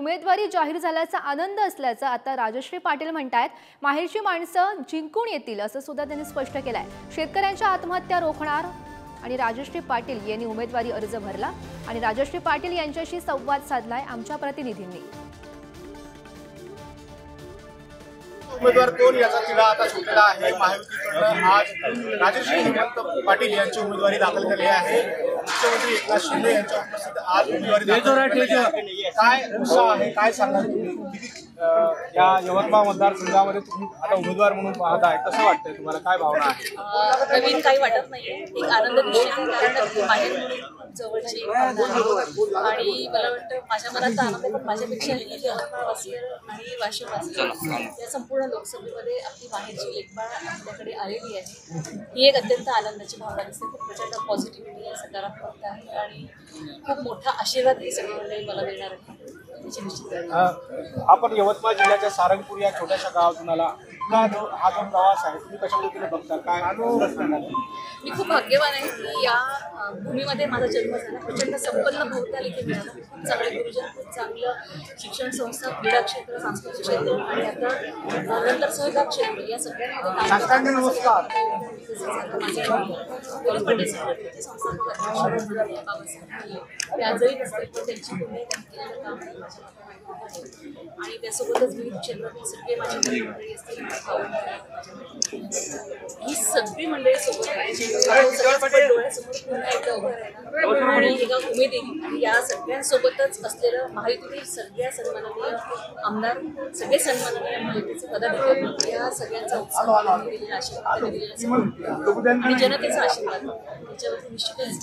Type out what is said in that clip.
उमेदवारी जाहीर झाल्याचा आनंद असल्याचं आता राजश्री पाटील म्हणतात। माहेरची माणसं जिंकून येतील असं सुद्धा त्यांनी स्पष्ट केलंय। शेतकऱ्यांच्या आत्महत्या रोखणार आणि राजश्री पाटील यांनी उमेदवारी अर्ज भरला आणि राजश्री पाटील यांच्याशी संवाद साधलाय आमच्या प्रतिनिधींनी। उमेदवार कोण याचा तिढा आता सुटलेला आहे। महायुतीकडून आज राजश्री हेमंत पाटील यांची उमेदवारी दाखल झाली आहे। मुख्यमंत्री एकनाथ शिंदे यांच्या उपस्थितीत आज उमेदवारी दाखल काय उत्साह आहे, काय सांगणार तुम्ही? या यवतमाळ मतदारसंघामध्ये तुम्ही आता उमेदवार म्हणून पाहताय, कसं वाटतंय तुम्हाला, काय भावना आहे? नवीन काही वाटत नाहीये, एक आनंद निश्चित आहे, कारण बाहेर जवळची आणि मला वाटतं माझ्या मनात आनंद पण माझ्यापेक्षा यवतमाळवासी आणि वाशिमवासी या संपूर्ण लोकसभेमध्ये आपली बाहेरची लेखबाळ आपल्याकडे आलेली आहे। ही एक अत्यंत आनंदाची भावना दिसते। खूप प्रचंड पॉझिटिव्हिटी आहे, सकारात्मकता आहे आणि खूप मोठा आशीर्वाद ही सगळी मंडळी मला देणार आहे। आपण यवतमाळ जिल्ह्याच्या सारंगपूर या छोट्याशा गावातून आला, हा जो प्रवास आहे तुम्ही कशा पद्धतीने बघता, काय अनुभव? मी खूप भाग्यवान आहे की या भूमीमध्ये माझा जन्म झाला। प्रचंड संपन्न भोवताल इथे मिळाला, खूप चांगले गुरुजन, खूप चांगलं शिक्षण संस्था, क्रीडा क्षेत्र, सांस्कृतिक क्षेत्र आणि आता नंतर सहकार क्षेत्र या सगळ्यांमध्ये आजही नसते पण त्यांची पुणे केलेलं काम आणि त्यासोबतच विविध क्षेत्रातील सगळे माझी मंडळी असतील, ही सगळी मंडळी सोबत डोळ्यासमोर पुन्हा एकदा उभं राहणार आणि एका उमेदीने आणि या सगळ्यांसोबतच असलेलं महायुतीतील सगळ्या सन्माननीय आमदार, सगळे सन्माननीय महायुतीचे पदाधिकारी या सगळ्यांचा उत्साह दिलेला आशीर्वाद आणि जनतेचा आशीर्वाद त्याच्यावरती निश्चितच